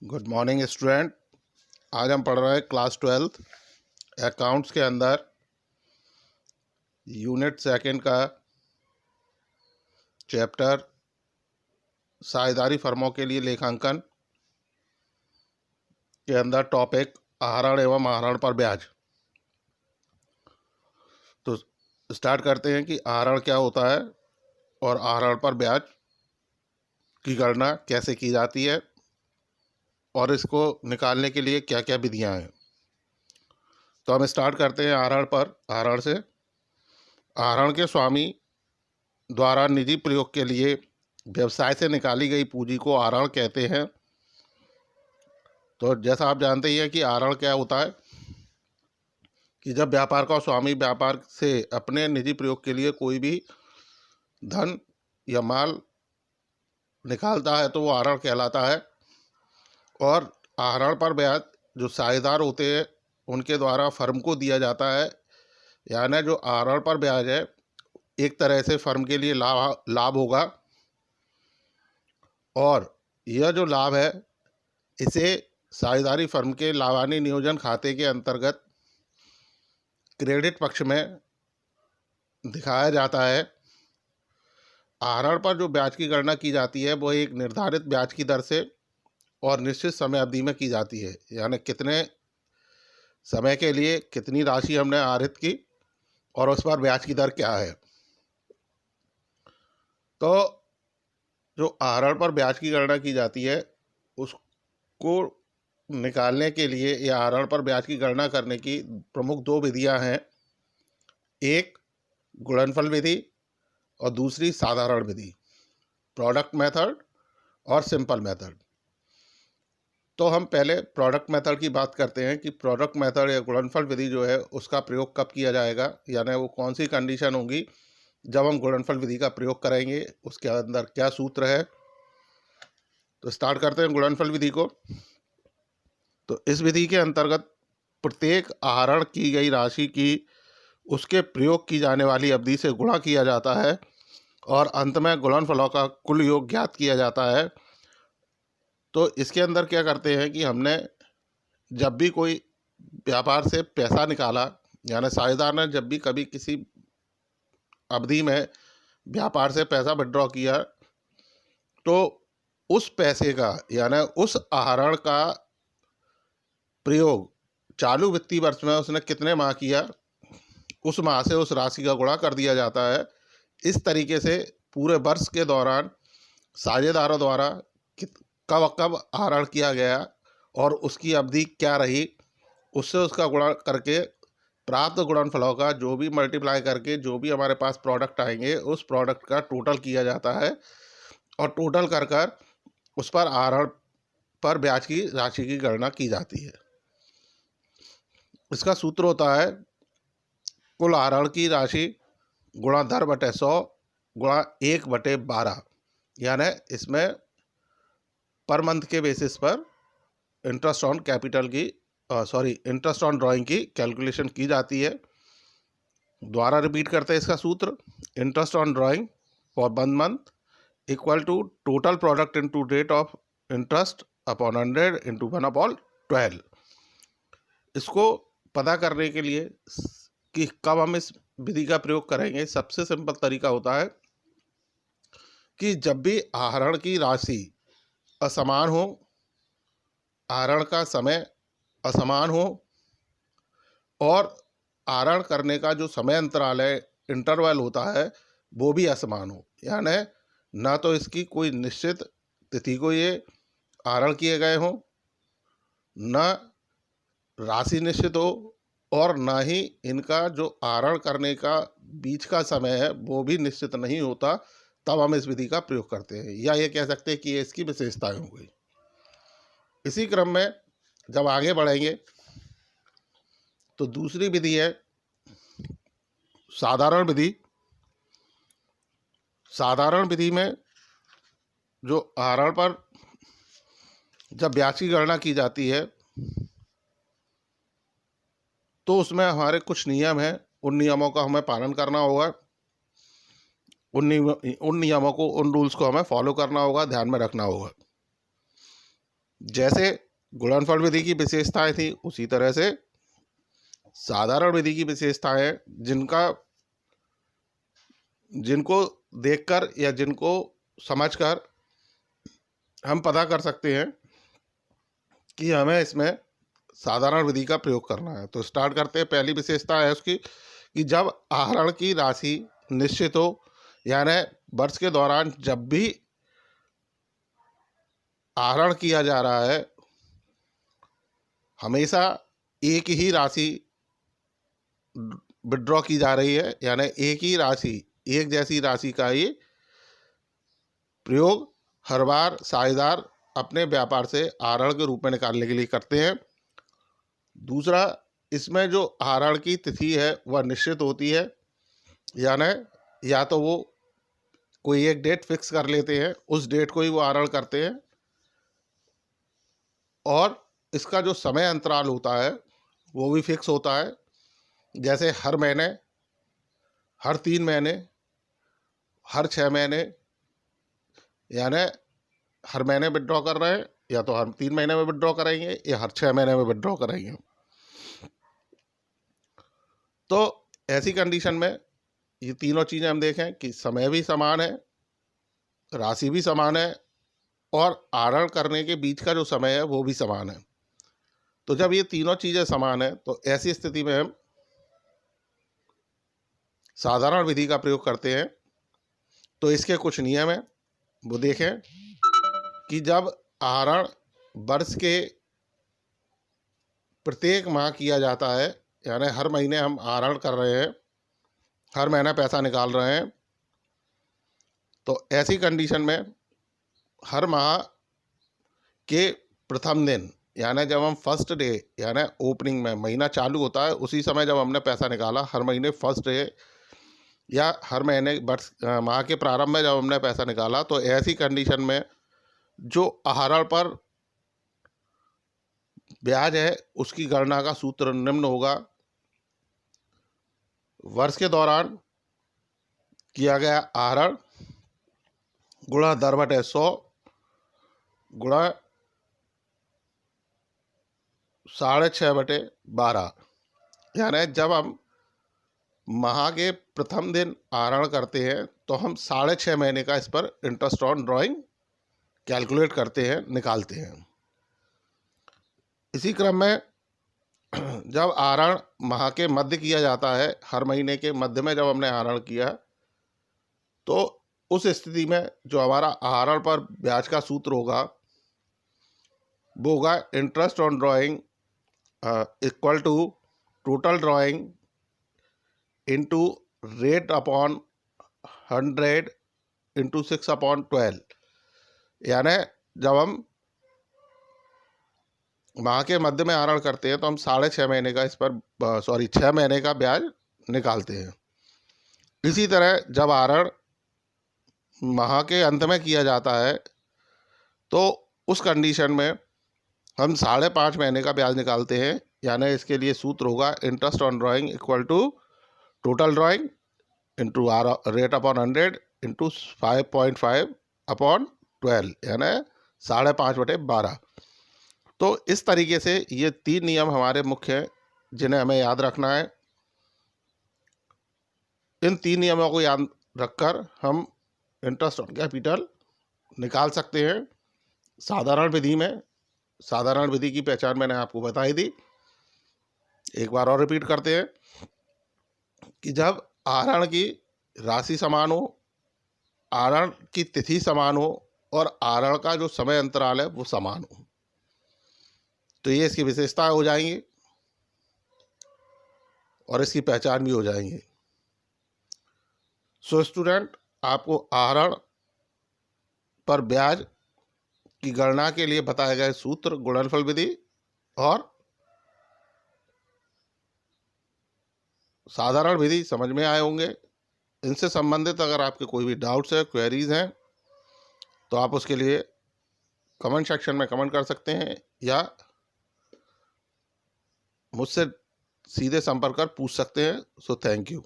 Good morning student. आज हम पढ़ रहे हैं क्लास 12 अकाउंट्स के अंदर यूनिट सेकंड का चैप्टर साझेदारी फर्मों के लिए लेखांकन के अंदर टॉपिक आहरण एवं आहरण पर ब्याज। तो स्टार्ट करते हैं कि आहरण क्या होता है और आहरण पर ब्याज की गणना कैसे की जाती है और इसको निकालने के लिए क्या क्या विधियां हैं। तो हम स्टार्ट करते हैं आहरण से। आहरण के स्वामी द्वारा निजी प्रयोग के लिए व्यवसाय से निकाली गई पूंजी को आहरण कहते हैं। तो जैसा आप जानते ही हैं कि आहरण क्या होता है कि जब व्यापार का स्वामी व्यापार से अपने निजी प्रयोग के लिए कोई भी धन या माल निकालता है तो वो आहरण कहलाता है। और आहरण पर ब्याज जो साझेदार होते हैं उनके द्वारा फर्म को दिया जाता है। यानी जो आहरण पर ब्याज है एक तरह से फर्म के लिए लाभ होगा और यह जो लाभ है इसे साझेदारी फर्म के लाभानी नियोजन खाते के अंतर्गत क्रेडिट पक्ष में दिखाया जाता है। आहरण पर जो ब्याज की गणना की जाती है वो एक निर्धारित ब्याज की दर से और निश्चित समय अवधि में की जाती है। यानी कितने समय के लिए कितनी राशि हमने आहरित की और उस पर ब्याज की दर क्या है। तो जो आहरण पर ब्याज की गणना की जाती है उसको निकालने के लिए या आहरण पर ब्याज की गणना करने की प्रमुख दो विधियां हैं, एक गुणनफल विधि और दूसरी साधारण विधि, प्रोडक्ट मेथड और सिंपल मेथड। तो हम पहले प्रोडक्ट मेथड की बात करते हैं कि प्रोडक्ट मेथड या गुणनफल विधि जो है उसका प्रयोग कब किया जाएगा, यानी वो कौन सी कंडीशन होगी जब हम गुणनफल विधि का प्रयोग करेंगे, उसके अंदर क्या सूत्र है। तो स्टार्ट करते हैं गुणनफल विधि को। तो इस विधि के अंतर्गत प्रत्येक आहरण की गई राशि की उसके प्रयोग की जाने वाली अवधि से गुणा किया जाता है और अंत में गुणनफलों का कुल योग ज्ञात किया जाता है। तो इसके अंदर क्या करते हैं कि हमने जब भी कोई व्यापार से पैसा निकाला, यानी साझेदार ने जब भी कभी किसी अवधि में व्यापार से पैसा विड्रॉ किया तो उस पैसे का यानी उस आहरण का प्रयोग चालू वित्तीय वर्ष में उसने कितने माह किया उस माह से उस राशि का गुणा कर दिया जाता है। इस तरीके से पूरे वर्ष के दौरान साझेदारों द्वारा कब कब आहरण किया गया और उसकी अवधि क्या रही, उससे उसका गुणा करके प्राप्त गुणनफलों का जो भी मल्टीप्लाई करके जो भी हमारे पास प्रोडक्ट आएंगे उस प्रोडक्ट का टोटल किया जाता है और टोटल कर कर उस पर आहरण पर ब्याज की राशि की गणना की जाती है। इसका सूत्र होता है कुल आहरण की राशि गुणा दर बटे 100 गुणा 1/12। यानी इसमें पर मंथ के बेसिस पर इंटरेस्ट ऑन कैपिटल की इंटरेस्ट ऑन ड्राइंग की कैलकुलेशन की जाती है। दोबारा रिपीट करते हैं इसका सूत्र, interest on drawing for 1 month equal to total product into rate of interest upon 100 into 1/12। इसको पता करने के लिए कि कब हम इस विधि का प्रयोग करेंगे, सबसे सिंपल तरीका होता है कि जब भी आहरण की राशि असमान हो, आहरण का समय असमान हो और आहरण करने का जो समय अंतराल है इंटरवल होता है वो भी असमान हो, यानी ना तो इसकी कोई निश्चित तिथि को ये आहरण किए गए हों, न राशि निश्चित हो और ना ही इनका जो आहरण करने का बीच का समय है वो भी निश्चित नहीं होता, तब हम इस विधि का प्रयोग करते हैं, या ये कह सकते हैं कि ये इसकी विशेषताएं हो गई। इसी क्रम में जब आगे बढ़ेंगे तो दूसरी विधि है साधारण विधि। साधारण विधि में जो आहरण पर जब ब्याज की गणना की जाती है तो उसमें हमारे कुछ नियम हैं, उन नियमों का हमें पालन करना होगा, उन नियमों को, उन रूल्स को हमें फॉलो करना होगा, ध्यान में रखना होगा। जैसे गुणनफल विधि की विशेषताएं थी, उसी तरह से साधारण विधि की विशेषताएं जिनको देखकर या जिनको समझकर हम पता कर सकते हैं कि हमें इसमें साधारण विधि का प्रयोग करना है। तो स्टार्ट करते हैं। पहली विशेषता है उसकी कि जब आहरण की राशि निश्चित हो, यानी वर्ष के दौरान जब भी आहरण किया जा रहा है, हमेशा एक ही राशि विड्रॉ की जा रही है, यानी एक ही राशि, एक जैसी राशि का ही प्रयोग हर बार साझेदार अपने व्यापार से आहरण के रूप में निकालने के लिए करते हैं। दूसरा, इसमें जो आहरण की तिथि है वह निश्चित होती है, यानी या तो वो कोई एक डेट फिक्स कर लेते हैं, उस डेट को ही वो आहरण करते हैं, और इसका जो समय अंतराल होता है वो भी फिक्स होता है। जैसे हर महीने, हर 3 महीने, हर 6 महीने, यानी हर महीने विड्रॉ कर रहे हैं, या तो हर 3 महीने में विड्रॉ करेंगे या हर 6 महीने में विड्रॉ करेंगे। तो ऐसी कंडीशन में ये तीनों चीज़ें हम देखें कि समय भी समान है, राशि भी समान है, और आहरण करने के बीच का जो समय है वो भी समान है। तो जब ये तीनों चीज़ें समान है तो ऐसी स्थिति में हम साधारण विधि का प्रयोग करते हैं। तो इसके कुछ नियम हैं, वो देखें कि जब आहरण वर्ष के प्रत्येक माह किया जाता है, यानी हर महीने हम आहरण कर रहे हैं, हर महीना पैसा निकाल रहे हैं, तो ऐसी कंडीशन में हर माह के प्रथम दिन, यानी जब हम फर्स्ट डे, यानी ओपनिंग में महीना चालू होता है उसी समय जब हमने पैसा निकाला, हर महीने फर्स्ट डे या हर महीने वर्ष माह के प्रारंभ में जब हमने पैसा निकाला, तो ऐसी कंडीशन में जो आहरण पर ब्याज है उसकी गणना का सूत्र निम्न होगा। वर्ष के दौरान किया गया आहरण गुणा दर बटे 100 गुणा 6.5/12, यानी जब हम माह के प्रथम दिन आहरण करते हैं तो हम 6.5 महीने का इस पर इंटरेस्ट ऑन ड्राइंग कैलकुलेट करते हैं, निकालते हैं। इसी क्रम में जब आहरण माह के मध्य किया जाता है, हर महीने के मध्य में जब हमने आहरण किया, तो उस स्थिति में जो हमारा आहरण पर ब्याज का सूत्र होगा वो होगा interest on drawing equal to total drawing into rate upon 100 into 6/12। यानी जब हम माह के मध्य में आहरण करते हैं तो हम 6.5 महीने का इस पर 6 महीने का ब्याज निकालते हैं। इसी तरह जब आहरण माह के अंत में किया जाता है तो उस कंडीशन में हम 5.5 महीने का ब्याज निकालते हैं, यानी इसके लिए सूत्र होगा interest on drawing equal to total drawing into rate upon 100 into 5.5/12, यानी 5.5/12। तो इस तरीके से ये 3 नियम हमारे मुख्य हैं जिन्हें हमें याद रखना है। इन 3 नियमों को याद रखकर हम इंटरेस्ट ऑन कैपिटल निकाल सकते हैं साधारण विधि में। साधारण विधि की पहचान मैंने आपको बताई दी, एक बार और रिपीट करते हैं कि जब आहरण की राशि समान हो, आहरण की तिथि समान हो और आहरण का जो समय अंतराल है वो समान हो, तो ये इसकी विशेषताएं हो जाएंगी और इसकी पहचान भी हो जाएंगी। सो स्टूडेंट, आपको आहरण पर ब्याज की गणना के लिए बताए गए सूत्र गुणनफल विधि और साधारण विधि समझ में आए होंगे। इनसे संबंधित अगर आपके कोई भी डाउट्स है, क्वेरीज हैं, तो आप उसके लिए कमेंट सेक्शन में कमेंट कर सकते हैं या मुझसे सीधे संपर्क कर पूछ सकते हैं। So thank you.